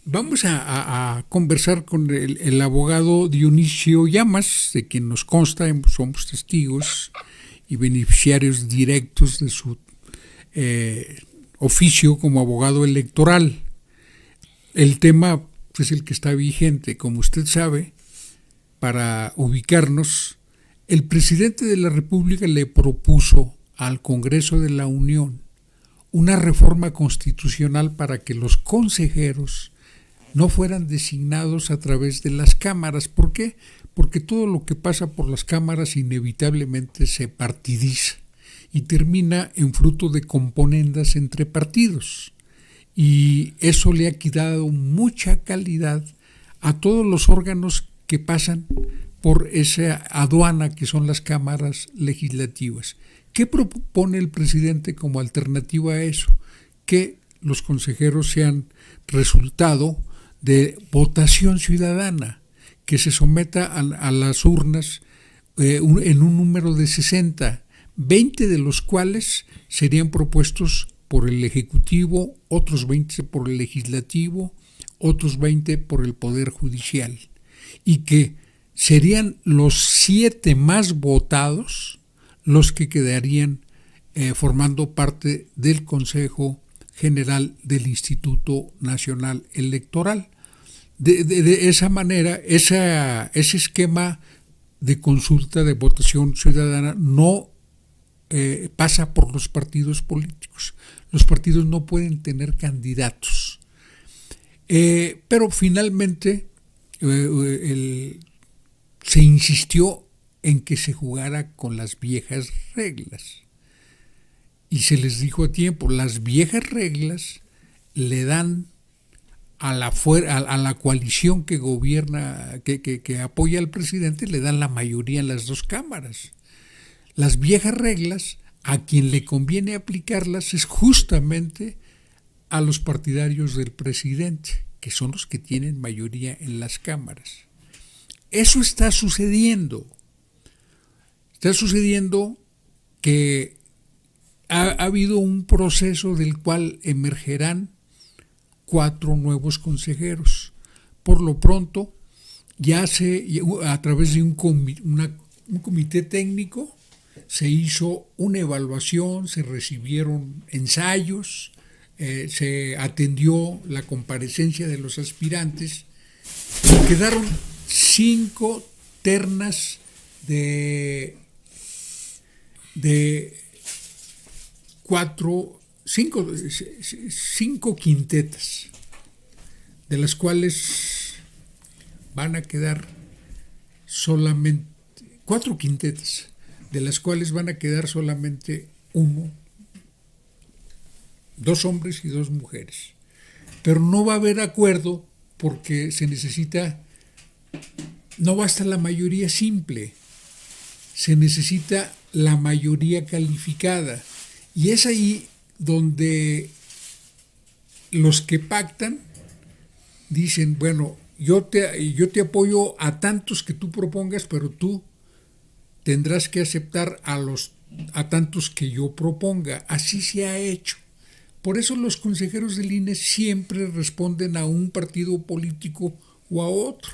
Vamos a conversar con el abogado Dionisio Llamas, de quien nos consta, somos testigos y beneficiarios directos de su oficio como abogado electoral. El tema es el que está vigente, como usted sabe. Para ubicarnos, el presidente de la República le propuso al Congreso de la Unión una reforma constitucional para que los consejeros no fueran designados a través de las cámaras. ¿Por qué? Porque todo lo que pasa por las cámaras inevitablemente se partidiza y termina en fruto de componendas entre partidos. Y eso le ha quitado mucha calidad a todos los órganos que pasan por esa aduana que son las cámaras legislativas. ¿Qué propone el presidente como alternativa a eso? Que los consejeros sean resultado de votación ciudadana, que se someta a las urnas en un número de 60, 20 de los cuales serían propuestos por el Ejecutivo, otros 20 por el Legislativo, otros 20 por el Poder Judicial, y que serían los 7 más votados los que quedarían formando parte del Consejo General del Instituto Nacional Electoral. De esa manera, ese esquema de consulta, de votación ciudadana, no pasa por los partidos políticos. Los partidos no pueden tener candidatos. Pero finalmente se insistió en que se jugara con las viejas reglas. Y se les dijo a tiempo, las viejas reglas le dan a la coalición que gobierna, que apoya al presidente, le dan la mayoría en las dos cámaras. Las viejas reglas, a quien le conviene aplicarlas es justamente a los partidarios del presidente, que son los que tienen mayoría en las cámaras. Eso está sucediendo. Está sucediendo que ha habido un proceso del cual emergerán 4 nuevos consejeros. Por lo pronto, ya a través de un comité técnico, se hizo una evaluación, se recibieron ensayos, se atendió la comparecencia de los aspirantes y quedaron 5 ternas de 5 quintetas, de las cuales van a quedar solamente 4 quintetas, de las cuales van a quedar solamente 2 hombres y 2 mujeres. Pero no va a haber acuerdo porque no basta la mayoría simple, se necesita la mayoría calificada. Y es ahí donde los que pactan dicen, bueno, yo te apoyo a tantos que tú propongas, pero tú tendrás que aceptar a tantos que yo proponga. Así se ha hecho. Por eso los consejeros del INE siempre responden a un partido político o a otro,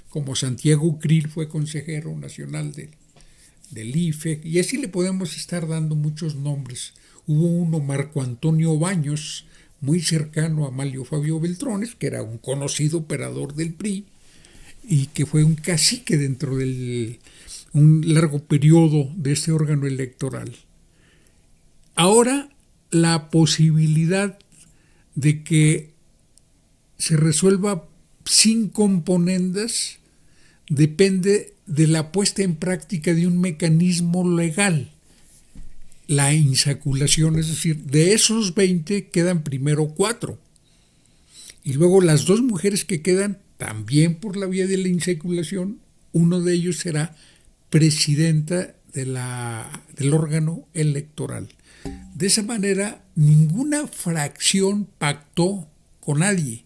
como Santiago Krill fue consejero nacional del IFE, y así le podemos estar dando muchos nombres. Hubo uno, Marco Antonio Baños, muy cercano a Amalio Fabio Beltrones, que era un conocido operador del PRI y que fue un cacique dentro de un largo periodo de este órgano electoral. Ahora, la posibilidad de que se resuelva sin componendas depende de la puesta en práctica de un mecanismo legal, la insaculación, es decir, de esos 20 quedan primero 4 y luego las 2 mujeres que quedan también por la vía de la insaculación, uno de ellos será presidenta del órgano electoral. De esa manera, ninguna fracción pactó con nadie.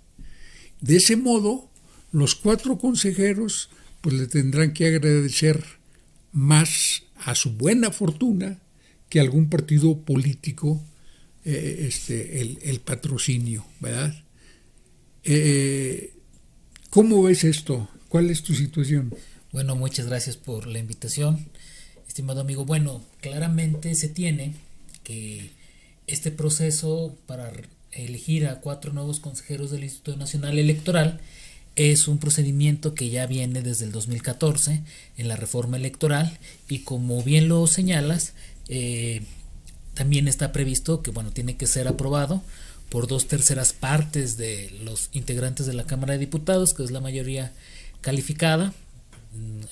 De ese modo, los 4 consejeros pues le tendrán que agradecer más a su buena fortuna que algún partido político el patrocinio, ¿verdad? ¿Cómo ves esto? ¿Cuál es tu situación? Bueno, muchas gracias por la invitación, estimado amigo. Bueno, claramente se tiene que este proceso para elegir a 4 nuevos consejeros del Instituto Nacional Electoral es un procedimiento que ya viene desde el 2014 en la reforma electoral, y como bien lo señalas, también está previsto que tiene que ser aprobado por 2/3 de los integrantes de la Cámara de Diputados, que es la mayoría calificada.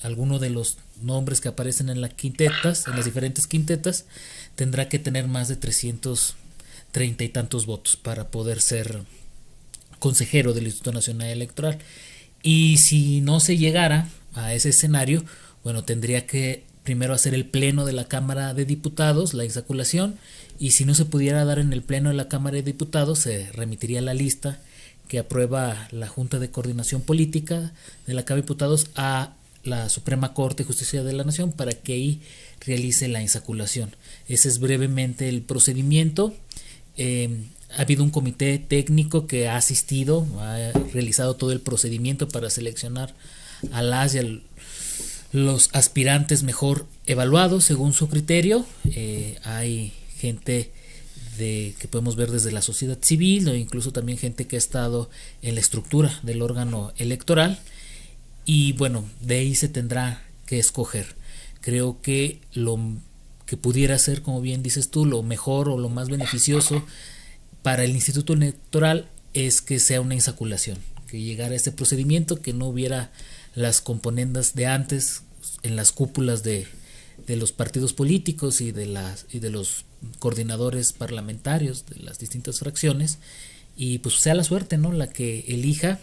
Alguno de los nombres que aparecen en las quintetas, en las diferentes quintetas, tendrá que tener más de 330 y tantos votos para poder ser consejero del Instituto Nacional Electoral. Y si no se llegara a ese escenario, tendría que primero hacer el pleno de la Cámara de Diputados, la insaculación, y si no se pudiera dar en el pleno de la Cámara de Diputados, se remitiría la lista que aprueba la Junta de Coordinación Política de la Cámara de Diputados a la Suprema Corte de Justicia de la Nación para que ahí realice la insaculación. Ese es brevemente el procedimiento. Ha habido un comité técnico que ha asistido, ha realizado todo el procedimiento para seleccionar a las y a los aspirantes mejor evaluados según su criterio. Hay gente que podemos ver desde la sociedad civil, o incluso también gente que ha estado en la estructura del órgano electoral, y de ahí se tendrá que escoger. Creo que lo que pudiera ser, como bien dices tú, lo mejor o lo más beneficioso para el Instituto Electoral es que sea una insaculación, que llegara a este procedimiento, que no hubiera las componendas de antes en las cúpulas de los partidos políticos y de los coordinadores parlamentarios de las distintas fracciones, y pues sea la suerte, ¿no?, la que elija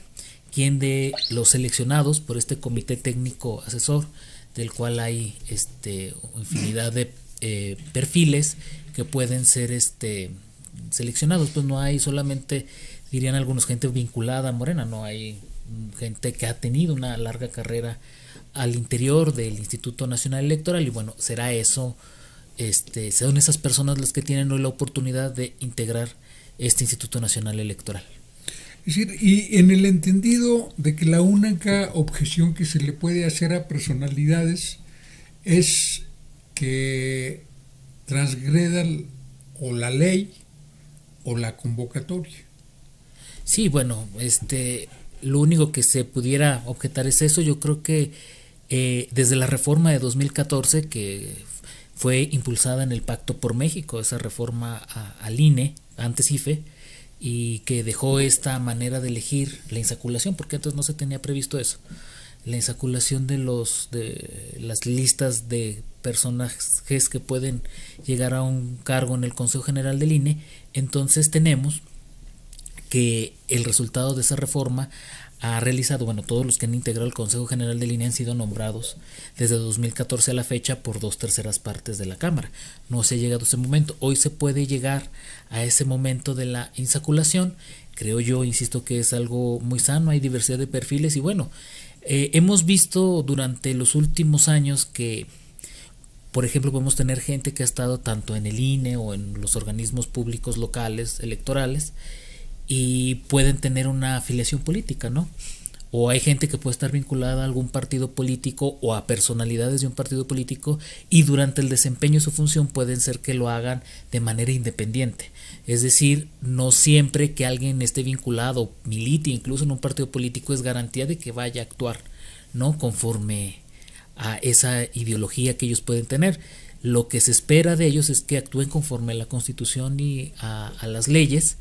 quién de los seleccionados por este comité técnico asesor, del cual hay infinidad de perfiles que pueden ser seleccionados. Pues no hay solamente, dirían algunos, gente vinculada a Morena, no, hay gente que ha tenido una larga carrera al interior del Instituto Nacional Electoral, y será eso, son esas personas las que tienen hoy la oportunidad de integrar este Instituto Nacional Electoral. Es decir, y en el entendido de que la única objeción que se le puede hacer a personalidades es que transgredan o la ley o la convocatoria. Sí, lo único que se pudiera objetar es eso. Yo creo que desde la reforma de 2014, que fue impulsada en el Pacto por México, esa reforma al INE, antes IFE, y que dejó esta manera de elegir la insaculación, porque antes no se tenía previsto eso, la insaculación de las listas de personajes que pueden llegar a un cargo en el Consejo General del INE. Entonces tenemos que el resultado de esa reforma ha realizado, todos los que han integrado el Consejo General del INE han sido nombrados desde 2014 a la fecha por 2/3 de la Cámara. No se ha llegado a ese momento. Hoy se puede llegar a ese momento de la insaculación. Creo yo, insisto, que es algo muy sano, hay diversidad de perfiles, y hemos visto durante los últimos años que, por ejemplo, podemos tener gente que ha estado tanto en el INE o en los organismos públicos locales electorales, y pueden tener una afiliación política, ¿no? O hay gente que puede estar vinculada a algún partido político o a personalidades de un partido político, y durante el desempeño de su función pueden ser que lo hagan de manera independiente. Es decir, no siempre que alguien esté vinculado, milite incluso en un partido político, es garantía de que vaya a actuar, ¿no?, conforme a esa ideología que ellos pueden tener. Lo que se espera de ellos es que actúen conforme a la Constitución y a las leyes.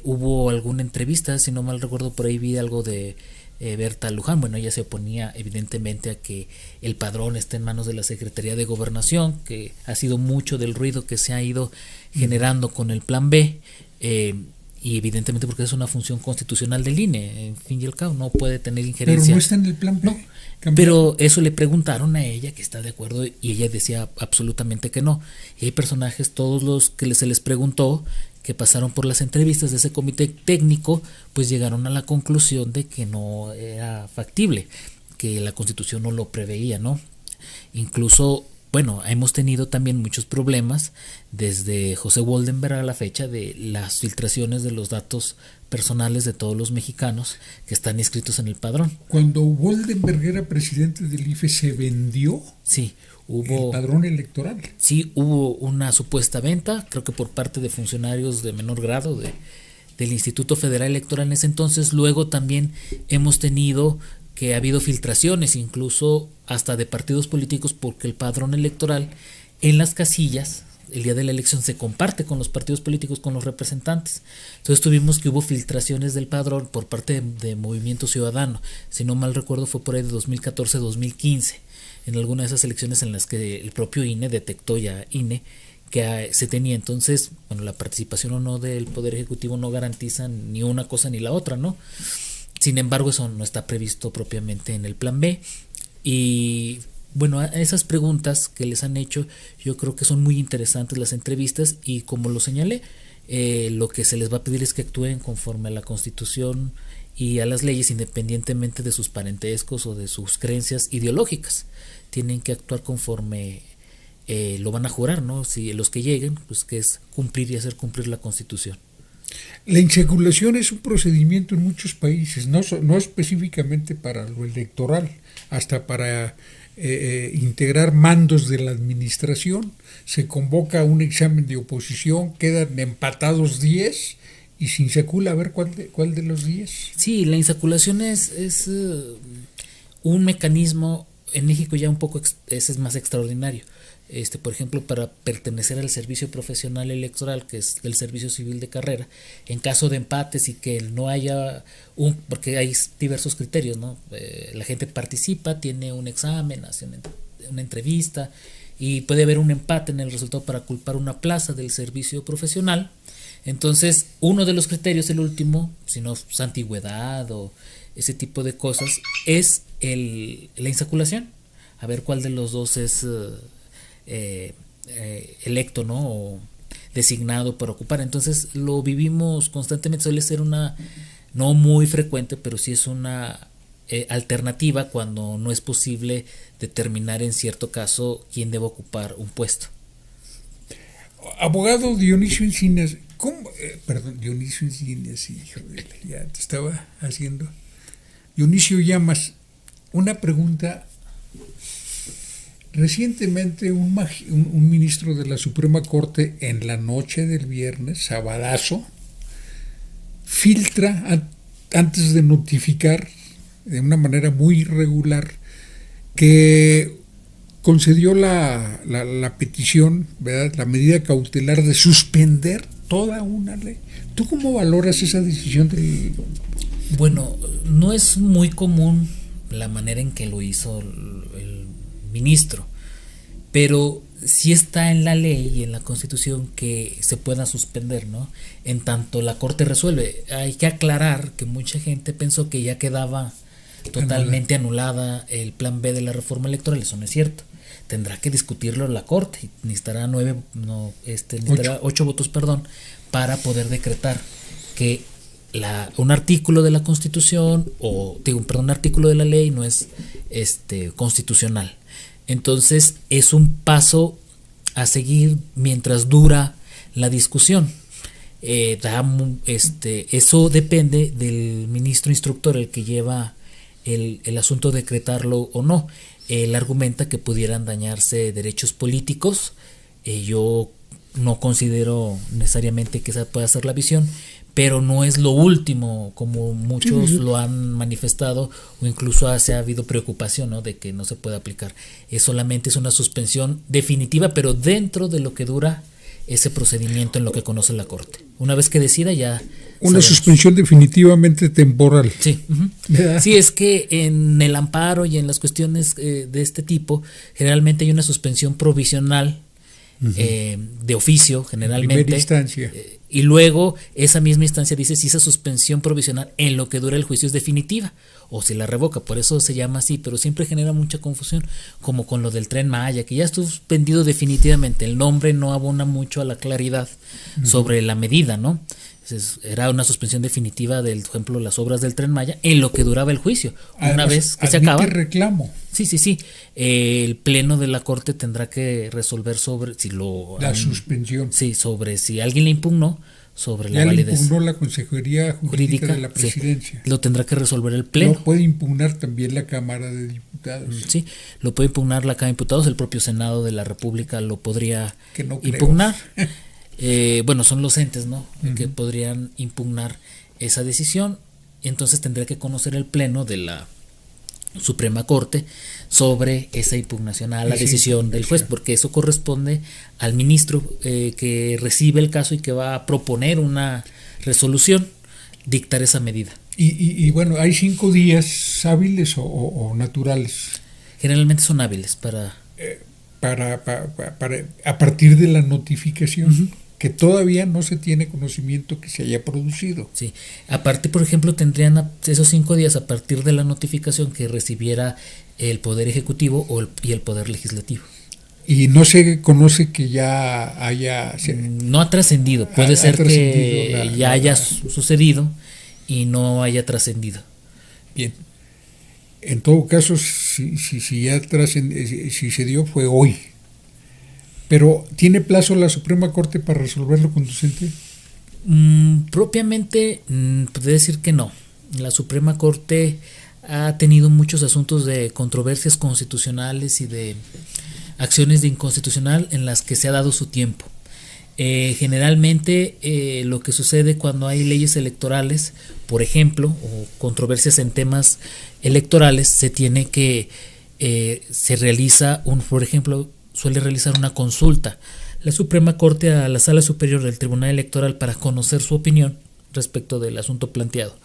Hubo alguna entrevista, si no mal recuerdo, por ahí vi algo de Berta Luján. Ella se oponía evidentemente a que el padrón esté en manos de la Secretaría de Gobernación, que ha sido mucho del ruido que se ha ido generando con el Plan B, y evidentemente porque es una función constitucional del INE, en fin y al cabo, no puede tener injerencia. Pero no está en el Plan B. No, pero eso le preguntaron a ella, que está de acuerdo, y ella decía absolutamente que no. Y hay personajes, todos los que se les preguntó, que pasaron por las entrevistas de ese comité técnico, pues llegaron a la conclusión de que no era factible, que la Constitución no lo preveía, ¿no? Incluso bueno, hemos tenido también muchos problemas desde José Woldenberg a la fecha de las filtraciones de los datos personales de todos los mexicanos que están inscritos en el padrón. Cuando Woldenberg era presidente del IFE, ¿se vendió Sí, hubo el padrón electoral? Sí, hubo una supuesta venta, creo que por parte de funcionarios de menor grado del Instituto Federal Electoral en ese entonces. Luego también hemos tenido que ha habido filtraciones, incluso hasta de partidos políticos, porque el padrón electoral en las casillas el día de la elección se comparte con los partidos políticos, con los representantes. Entonces tuvimos que hubo filtraciones del padrón por parte de Movimiento Ciudadano. Si no mal recuerdo fue por ahí de 2014-2015, en alguna de esas elecciones en las que el propio INE detectó ya que se tenía. Entonces, bueno, la participación o no del Poder Ejecutivo no garantiza ni una cosa ni la otra, ¿no? Sin embargo, eso no está previsto propiamente en el plan B. Y bueno, esas preguntas que les han hecho, yo creo que son muy interesantes las entrevistas, y como lo señalé, lo que se les va a pedir es que actúen conforme a la Constitución y a las leyes, independientemente de sus parentescos o de sus creencias ideológicas. Tienen que actuar conforme lo van a jurar, ¿no? Si los que lleguen, pues que es cumplir y hacer cumplir la Constitución. La insaculación es un procedimiento en muchos países, no específicamente para lo electoral, hasta para integrar mandos de la administración. Se convoca un examen de oposición, quedan empatados 10 y se insacula a ver cuál de los 10. Sí, la insaculación es un mecanismo en México ya un poco es más extraordinario. Por ejemplo, para pertenecer al servicio profesional electoral, que es el servicio civil de carrera, en caso de empates y que no haya porque hay diversos criterios, ¿no? La gente participa, tiene un examen, hace una entrevista, y puede haber un empate en el resultado para culpar una plaza del servicio profesional. Entonces, uno de los criterios, el último, si no es antigüedad o ese tipo de cosas, es la insaculación. A ver cuál de los dos es electo, ¿no? O designado para ocupar. Entonces lo vivimos constantemente. Suele ser no muy frecuente, pero sí es una alternativa cuando no es posible determinar en cierto caso quién debe ocupar un puesto. Abogado Dionisio Encinas, Dionisio Encinas, ya te estaba haciendo. Dionisio Llamas, una pregunta. Recientemente un ministro de la Suprema Corte, en la noche del viernes, sabadazo, filtra antes de notificar de una manera muy irregular que concedió la petición, ¿verdad?, la medida cautelar de suspender toda una ley. ¿Tú cómo valoras esa decisión del...? Bueno, no es muy común la manera en que lo hizo el ministro, pero sí está en la ley y en la Constitución que se pueda suspender, ¿no? En tanto la Corte resuelve. Hay que aclarar que mucha gente pensó que ya quedaba totalmente anulada el plan B de la reforma electoral. Eso no es cierto. Tendrá que discutirlo la Corte. Necesitará 8 votos, para poder decretar que un artículo de la Constitución un artículo de la ley no es constitucional. Entonces es un paso a seguir mientras dura la discusión. Eso depende del ministro instructor, el que lleva el asunto de decretarlo o no. Él argumenta que pudieran dañarse derechos políticos. Yo no considero necesariamente que esa pueda ser la visión, pero no es lo último, como muchos lo han manifestado, o incluso ha habido preocupación, ¿no?, de que no se pueda aplicar. Solamente es una suspensión definitiva, pero dentro de lo que dura ese procedimiento en lo que conoce la Corte. Una vez que decida ya... Una suspensión definitivamente temporal. Sí. Uh-huh. Sí, es que en el amparo y en las cuestiones de este tipo, generalmente hay una suspensión provisional, de oficio, generalmente. Primera instancia. Y luego esa misma instancia dice si esa suspensión provisional en lo que dura el juicio es definitiva o si la revoca. Por eso se llama así, pero siempre genera mucha confusión, como con lo del Tren Maya, que ya estuvo suspendido definitivamente. El nombre no abona mucho a la claridad sobre la medida, ¿no? Era una suspensión definitiva del, por ejemplo, las obras del Tren Maya en lo que duraba el juicio. Una vez que se acaba. Reclamo. Sí. El pleno de la Corte tendrá que resolver sobre si la suspensión. Sí, sobre si alguien le impugnó, sobre la validez. Ya le impugnó la Consejería Jurídica de la Presidencia. Sí, lo tendrá que resolver el pleno. Lo puede impugnar también la Cámara de Diputados. Sí, lo puede impugnar la Cámara de Diputados, el propio Senado de la República lo podría no impugnar. Bueno, son los entes, ¿no? Que podrían impugnar esa decisión. Entonces tendría que conocer el pleno de la Suprema Corte sobre esa impugnación a la decisión del juez, porque eso corresponde al ministro que recibe el caso y que va a proponer una resolución, dictar esa medida. Y bueno, ¿hay 5 días hábiles o naturales? Generalmente son hábiles para a partir de la notificación, que todavía no se tiene conocimiento que se haya producido. Sí, aparte, por ejemplo, tendrían esos 5 días a partir de la notificación que recibiera el Poder Ejecutivo y el Poder Legislativo. Y no se conoce que ya haya... No ha trascendido, puede ser que ya haya sucedido y no haya trascendido. Bien. En todo caso, si ya si se dio, fue hoy. Pero, ¿tiene plazo la Suprema Corte para resolverlo conducente? Propiamente, podría decir que no. La Suprema Corte ha tenido muchos asuntos de controversias constitucionales y de acciones de inconstitucional en las que se ha dado su tiempo. Generalmente lo que sucede cuando hay leyes electorales, por ejemplo, o controversias en temas electorales, se realiza por ejemplo, suele realizar una consulta la Suprema Corte a la Sala Superior del Tribunal Electoral para conocer su opinión respecto del asunto planteado.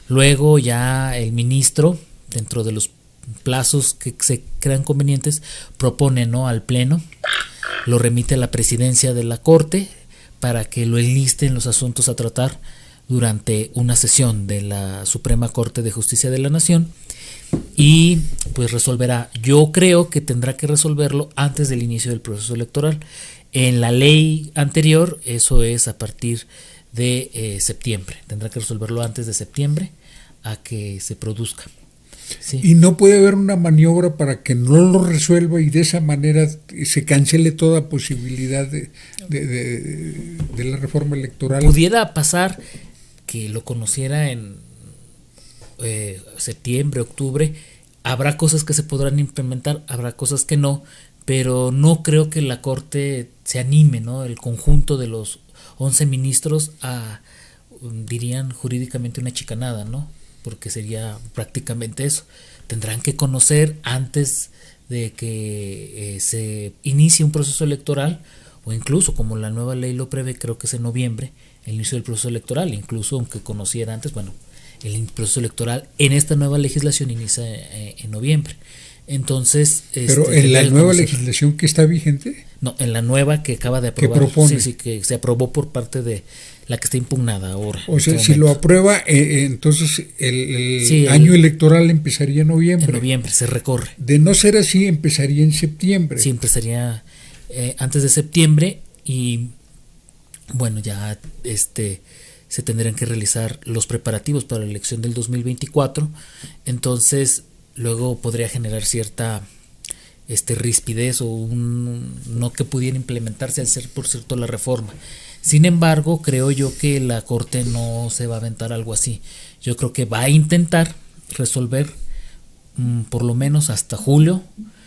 Luego ya el ministro, dentro de los plazos que se crean convenientes, propone al Pleno, lo remite a la Presidencia de la Corte para que lo enlisten los asuntos a tratar durante una sesión de la Suprema Corte de Justicia de la Nación y pues resolverá. Yo creo que tendrá que resolverlo antes del inicio del proceso electoral. En la ley anterior eso es a partir de septiembre, tendrá que resolverlo antes de septiembre a que se produzca. Sí. Y no puede haber una maniobra para que no lo resuelva y de esa manera se cancele toda posibilidad de la reforma electoral. Pudiera pasar que lo conociera en septiembre, octubre. Habrá cosas que se podrán implementar, habrá cosas que no, pero no creo que la Corte se anime, el conjunto de los 11 ministros a, dirían jurídicamente, una chicanada, porque sería prácticamente eso. Tendrán que conocer antes de que se inicie un proceso electoral, o incluso como la nueva ley lo prevé, creo que es en noviembre, el inicio del proceso electoral, incluso aunque conociera antes, el proceso electoral en esta nueva legislación inicia en noviembre. Entonces, pero en la nueva legislación que está vigente, no, en la nueva que acaba de aprobar, sí, que se aprobó por parte de la que está impugnada ahora. O sea, si lo aprueba, entonces el año electoral empezaría en noviembre. En noviembre se recorre. De no ser así, empezaría en septiembre. Sí, empezaría antes de septiembre y ya se tendrían que realizar los preparativos para la elección del 2024. Entonces, luego podría generar cierta rispidez o no que pudiera implementarse al ser por cierto la reforma. Sin embargo, creo yo que la Corte no se va a aventar algo así. Yo creo que va a intentar resolver por lo menos hasta julio.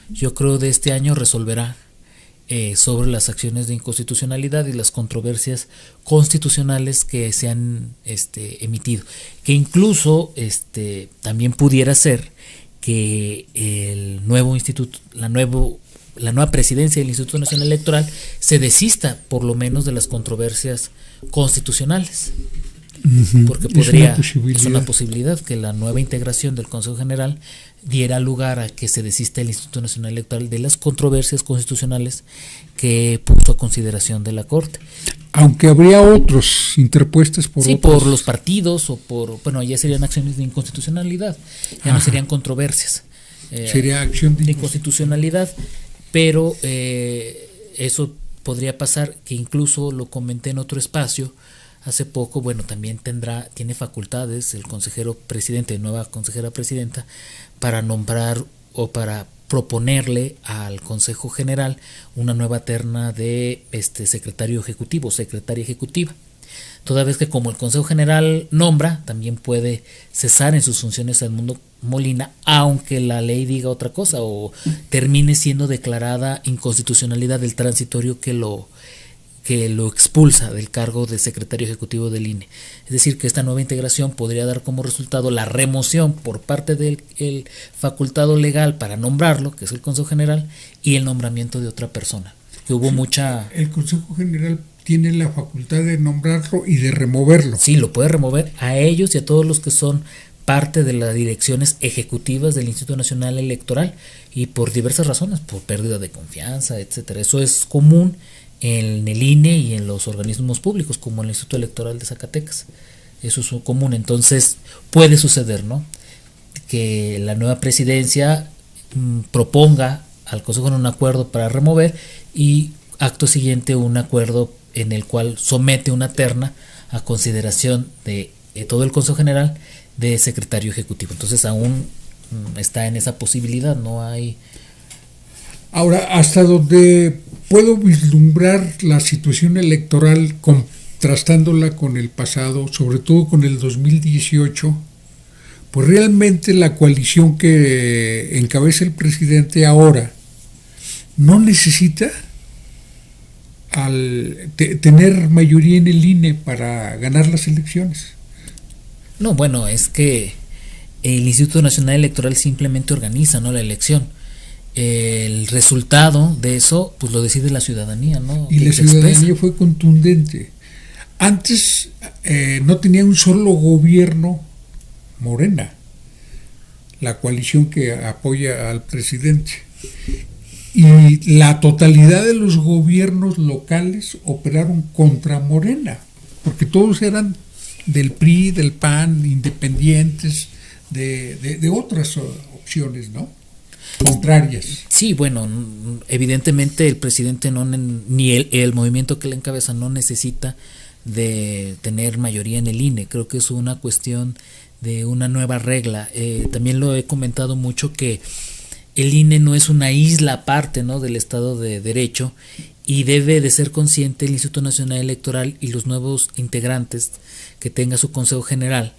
Yo creo de este año resolverá sobre las acciones de inconstitucionalidad y las controversias constitucionales que se han emitido. Que incluso también pudiera ser que el nuevo instituto, la nueva presidencia del Instituto Nacional Electoral se desista por lo menos de las controversias constitucionales, porque es una posibilidad que la nueva integración del Consejo General diera lugar a que se desista el Instituto Nacional Electoral de las controversias constitucionales que puso a consideración de la Corte. Aunque habría otros interpuestos por por los partidos o ya serían acciones de inconstitucionalidad, ya no serían controversias. Sería acción de inconstitucionalidad, pero eso podría pasar, que incluso lo comenté en otro espacio, hace poco, bueno, también tiene facultades el consejero presidente, nueva consejera presidenta, para nombrar o para proponerle al Consejo General una nueva terna de secretario ejecutivo, secretaria ejecutiva. Toda vez que como el Consejo General nombra, también puede cesar en sus funciones Edmundo Molina, aunque la ley diga otra cosa o termine siendo declarada inconstitucionalidad del transitorio que lo expulsa del cargo de secretario ejecutivo del INE. Es decir, que esta nueva integración podría dar como resultado la remoción por parte del facultado legal para nombrarlo, que es el Consejo General, y el nombramiento de otra persona. Que hubo mucha... El Consejo General tiene la facultad de nombrarlo y de removerlo. Sí, lo puede remover a ellos y a todos los que son parte de las direcciones ejecutivas del Instituto Nacional Electoral y por diversas razones, por pérdida de confianza, etcétera. Eso es común en el INE y en los organismos públicos como el Instituto Electoral de Zacatecas. Eso es común. Entonces puede suceder, ¿no?, que la nueva presidencia proponga al Consejo en un acuerdo para remover y acto siguiente un acuerdo en el cual somete una terna a consideración de todo el Consejo General de secretario ejecutivo. Entonces aún está en esa posibilidad, no hay... Ahora, hasta donde puedo vislumbrar la situación electoral contrastándola con el pasado, sobre todo con el 2018, pues realmente la coalición que encabeza el presidente ahora no necesita tener mayoría en el INE para ganar las elecciones. No, bueno, es que el Instituto Nacional Electoral simplemente organiza, ¿no?, la elección. El resultado de eso pues lo decide la ciudadanía, ¿no? Y la ciudadanía fue contundente. Antes no tenía un solo gobierno Morena, la coalición que apoya al presidente, y la totalidad de los gobiernos locales operaron contra Morena, porque todos eran del PRI, del PAN, independientes, de otras opciones, ¿no?, contrarias. Sí, bueno, evidentemente el presidente ni el movimiento que le encabeza no necesita de tener mayoría en el INE. Creo que es una cuestión de una nueva regla. También lo he comentado mucho que el INE no es una isla aparte, ¿no?, del Estado de Derecho, y debe de ser consciente el Instituto Nacional Electoral y los nuevos integrantes que tenga su Consejo General,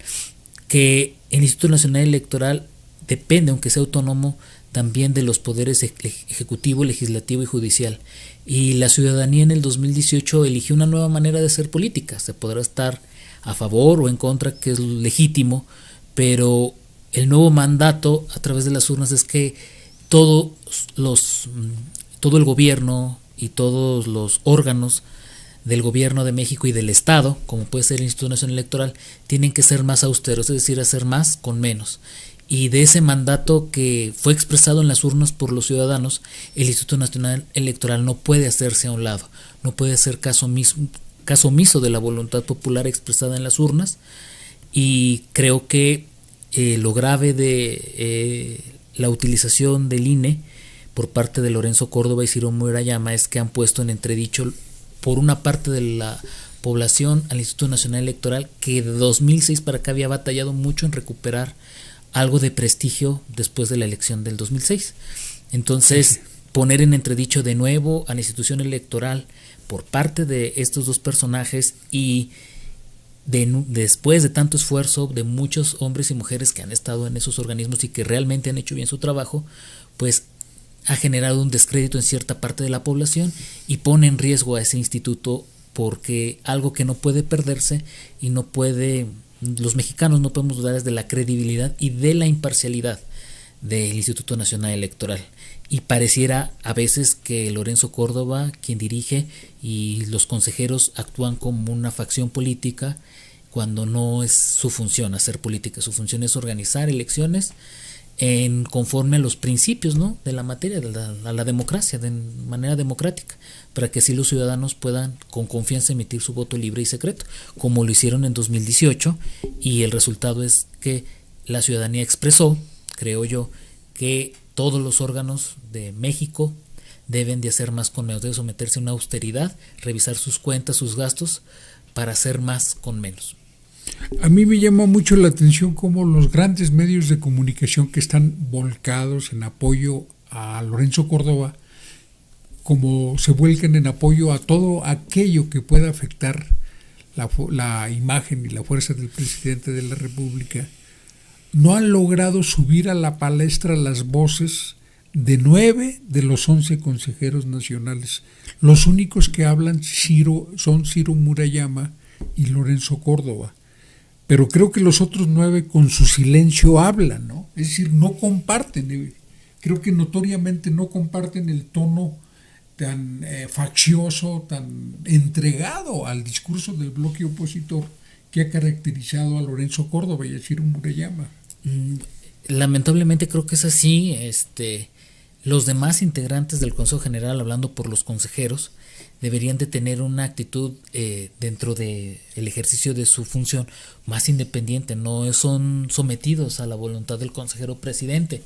que el Instituto Nacional Electoral depende, aunque sea autónomo, también de los poderes ejecutivo, legislativo y judicial. Y la ciudadanía en el 2018 eligió una nueva manera de hacer política. Se podrá estar a favor o en contra, que es legítimo, pero el nuevo mandato a través de las urnas es que todo el gobierno y todos los órganos del gobierno de México y del Estado, como puede ser el Instituto Nacional Electoral, tienen que ser más austeros, es decir, hacer más con menos. Y de ese mandato que fue expresado en las urnas por los ciudadanos, el Instituto Nacional Electoral no puede hacerse a un lado, no puede hacer caso omiso de la voluntad popular expresada en las urnas. Y creo que lo grave de la utilización del INE por parte de Lorenzo Córdoba y Ciro Murayama es que han puesto en entredicho por una parte de la población al Instituto Nacional Electoral, que de 2006 para acá había batallado mucho en recuperar algo de prestigio después de la elección del 2006. Entonces, poner en entredicho de nuevo a la institución electoral por parte de estos dos personajes y después de tanto esfuerzo de muchos hombres y mujeres que han estado en esos organismos y que realmente han hecho bien su trabajo, pues ha generado un descrédito en cierta parte de la población y pone en riesgo a ese instituto, porque algo que no puede perderse y no puede... Los mexicanos no podemos dudar de la credibilidad y de la imparcialidad del Instituto Nacional Electoral. Y pareciera a veces que Lorenzo Córdoba, quien dirige, y los consejeros actúan como una facción política cuando no es su función hacer política. Su función es organizar elecciones conforme a los principios, ¿no?, de la materia, de la democracia, de manera democrática, para que así los ciudadanos puedan con confianza emitir su voto libre y secreto, como lo hicieron en 2018, y el resultado es que la ciudadanía expresó, creo yo, que todos los órganos de México deben de hacer más con menos, deben someterse a una austeridad, revisar sus cuentas, sus gastos, para hacer más con menos. A mí me llama mucho la atención cómo los grandes medios de comunicación que están volcados en apoyo a Lorenzo Córdoba, como se vuelcan en apoyo a todo aquello que pueda afectar la imagen y la fuerza del presidente de la República, no han logrado subir a la palestra las voces de 9 de los 11 consejeros nacionales. Los únicos que hablan son Ciro Murayama y Lorenzo Córdoba. Pero creo que los otros 9 con su silencio hablan, ¿no? Es decir, no comparten, creo que notoriamente no comparten el tono tan faccioso, tan entregado al discurso del bloque opositor que ha caracterizado a Lorenzo Córdoba y a Ciro Murayama. Lamentablemente creo que es así. Los demás integrantes del Consejo General, hablando por los consejeros, deberían de tener una actitud dentro del ejercicio de su función más independiente. No son sometidos a la voluntad del consejero presidente.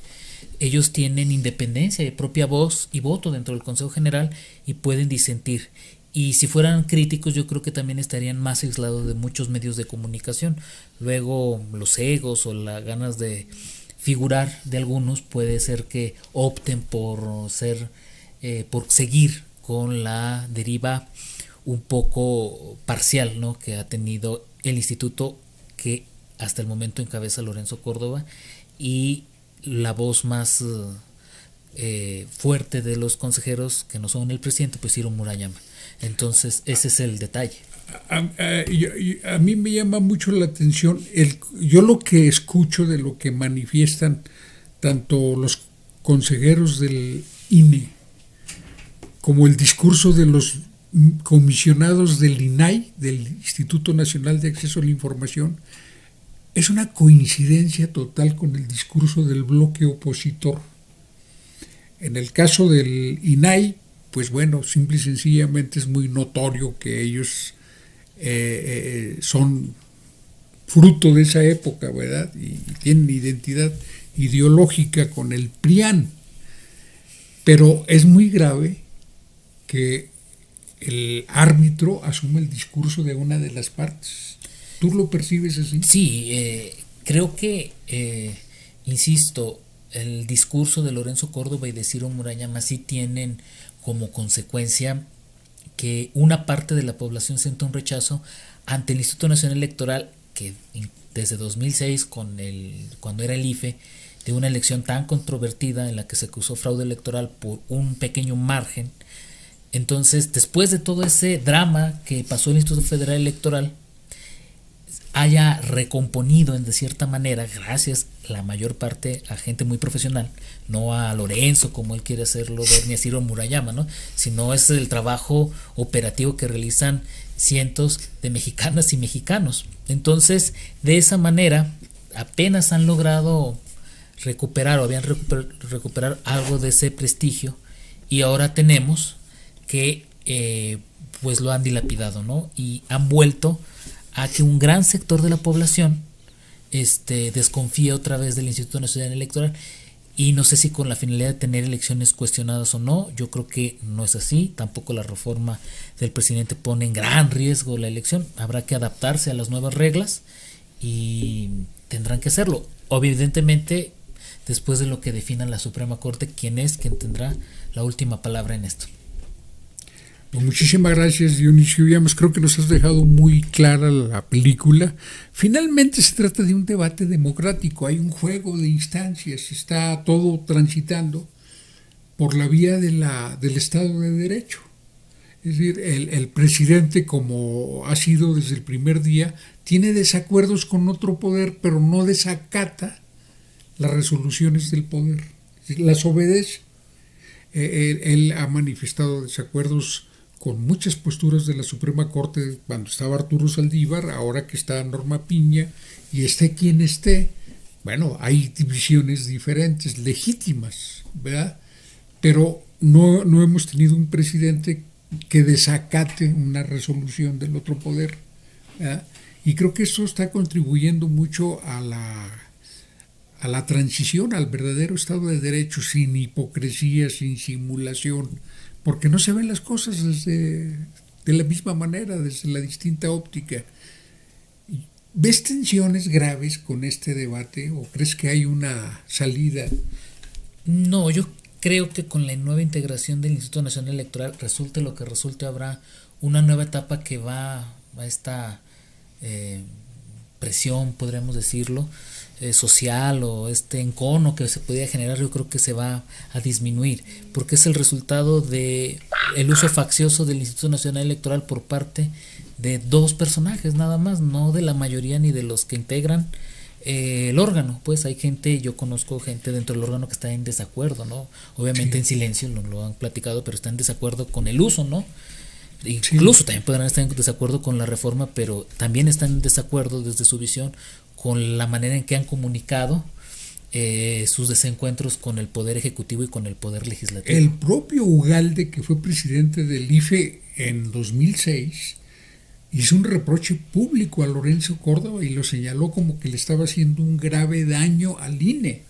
Ellos tienen independencia y propia voz y voto dentro del Consejo General y pueden disentir. Y si fueran críticos, yo creo que también estarían más aislados de muchos medios de comunicación. Luego los egos o las ganas de figurar de algunos puede ser que opten por seguir con la deriva un poco parcial, ¿no?, que ha tenido el instituto que hasta el momento encabeza Lorenzo Córdoba, y la voz más fuerte de los consejeros, que no son el presidente, pues Ciro Murayama. Entonces ese es el detalle. A mí me llama mucho la atención, yo lo que escucho de lo que manifiestan tanto los consejeros del INE como el discurso de los comisionados del INAI, del Instituto Nacional de Acceso a la Información, es una coincidencia total con el discurso del bloque opositor. En el caso del INAI, pues bueno, simple y sencillamente es muy notorio que ellos son fruto de esa época, ¿verdad? Y tienen identidad ideológica con el PRIAN. Pero es muy grave que el árbitro asume el discurso de una de las partes. ¿Tú lo percibes así? Sí, creo que, insisto, el discurso de Lorenzo Córdoba y de Ciro Murayama sí tienen como consecuencia que una parte de la población sienta un rechazo ante el Instituto Nacional Electoral, que desde 2006, cuando era el IFE, de una elección tan controvertida en la que se acusó fraude electoral por un pequeño margen. Entonces, después de todo ese drama que pasó el Instituto Federal Electoral, haya recomponido de cierta manera, gracias la mayor parte a gente muy profesional, no a Lorenzo como él quiere hacerlo ver, ni a Ciro Murayama, ¿no?, sino es el trabajo operativo que realizan cientos de mexicanas y mexicanos. Entonces, de esa manera, apenas han logrado recuperar o habían recuperar algo de ese prestigio, y ahora tenemos que pues lo han dilapidado, ¿no?, y han vuelto a que un gran sector de la población desconfía otra vez del Instituto Nacional Electoral, y no sé si con la finalidad de tener elecciones cuestionadas o no. Yo creo que no es así. Tampoco la reforma del presidente pone en gran riesgo la elección. Habrá que adaptarse a las nuevas reglas y tendrán que hacerlo. Evidentemente, después de lo que defina la Suprema Corte, quien tendrá la última palabra en esto. Pues muchísimas gracias, Dionisio Llamas. Creo que nos has dejado muy clara la película. Finalmente se trata de un debate democrático, hay un juego de instancias, está todo transitando por la vía del Estado de Derecho. Es decir, el presidente, como ha sido desde el primer día, tiene desacuerdos con otro poder, pero no desacata las resoluciones del poder, las obedece. Él ha manifestado desacuerdos con muchas posturas de la Suprema Corte cuando estaba Arturo Saldívar, ahora que está Norma Piña, y esté quien esté. Bueno, hay divisiones diferentes, legítimas, ¿verdad? Pero no hemos tenido un presidente que desacate una resolución del otro poder, ¿verdad? Y creo que eso está contribuyendo mucho a la transición al verdadero Estado de Derecho, sin hipocresía, sin simulación, porque no se ven las cosas desde de la misma manera, desde la distinta óptica. ¿Ves tensiones graves con este debate o crees que hay una salida? No, yo creo que con la nueva integración del Instituto Nacional Electoral, resulte lo que resulte, habrá una nueva etapa que va a esta presión, podríamos decirlo, social, o este encono que se podía generar. Yo creo que se va a disminuir, porque es el resultado de el uso faccioso del Instituto Nacional Electoral por parte de dos personajes nada más, no de la mayoría ni de los que integran el órgano. Pues hay gente, yo conozco gente dentro del órgano que está en desacuerdo, ¿no? Obviamente sí, en silencio, lo han platicado, pero está en desacuerdo con el uso, ¿no? Incluso sí, también podrán estar en desacuerdo con la reforma, pero también están en desacuerdo desde su visión con la manera en que han comunicado sus desencuentros con el Poder Ejecutivo y con el Poder Legislativo. El propio Ugalde, que fue presidente del IFE en 2006, hizo un reproche público a Lorenzo Córdoba y lo señaló como que le estaba haciendo un grave daño al INE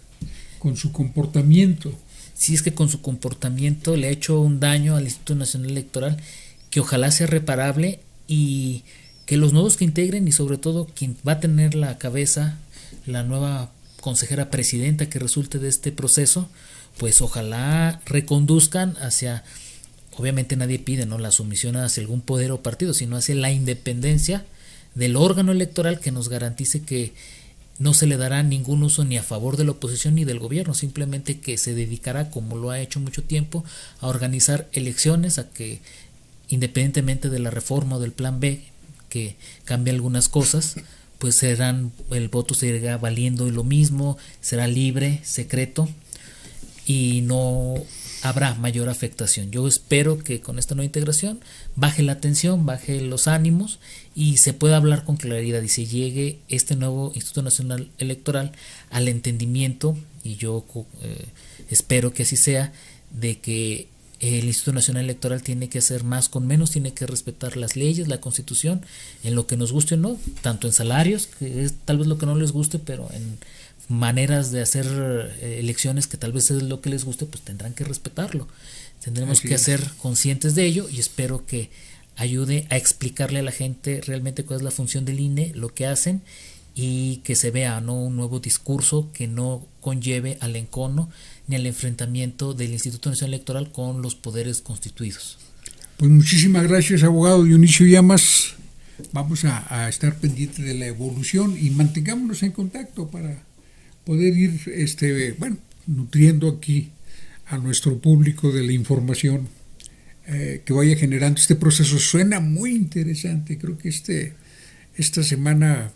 con su comportamiento. Sí, es que con su comportamiento le ha hecho un daño al Instituto Nacional Electoral que ojalá sea reparable, y que los nuevos que integren, y sobre todo quien va a tener la cabeza, la nueva consejera presidenta que resulte de este proceso, pues ojalá reconduzcan hacia, obviamente nadie pide, ¿no?, la sumisión hacia algún poder o partido, sino hacia la independencia del órgano electoral, que nos garantice que no se le dará ningún uso ni a favor de la oposición ni del gobierno, simplemente que se dedicará, como lo ha hecho mucho tiempo, a organizar elecciones, a que independientemente de la reforma o del plan B, que cambia algunas cosas, pues el voto seguirá valiendo lo mismo, será libre, secreto, y no habrá mayor afectación. Yo espero que con esta nueva integración baje la tensión, baje los ánimos y se pueda hablar con claridad y se llegue este nuevo Instituto Nacional Electoral al entendimiento, y yo espero que así sea, de que el Instituto Nacional Electoral tiene que hacer más con menos, tiene que respetar las leyes, la Constitución, en lo que nos guste o no, tanto en salarios, que es tal vez lo que no les guste, pero en maneras de hacer elecciones que tal vez es lo que les guste, pues tendrán que respetarlo. Tendremos que ser conscientes de ello, y espero que ayude a explicarle a la gente realmente cuál es la función del INE, lo que hacen, y que se vea, ¿no?, un nuevo discurso que no conlleve al encono ni al enfrentamiento del Instituto Nacional Electoral con los poderes constituidos. Pues muchísimas gracias, abogado Dionisio Llamas. Vamos a estar pendientes de la evolución y mantengámonos en contacto para poder ir nutriendo aquí a nuestro público de la información que vaya generando este proceso. Suena muy interesante. Creo que esta semana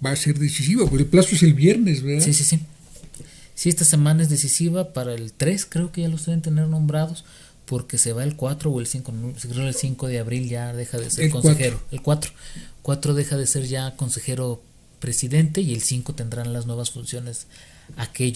va a ser decisiva, porque el plazo es el viernes, ¿verdad? Sí. Sí, esta semana es decisiva. Para el 3 creo que ya los deben tener nombrados, porque se va el 4 o el 5, creo el 5 de abril ya deja de ser consejero. 4. El 4 deja de ser ya consejero presidente, y el 5 tendrán las nuevas funciones aquellos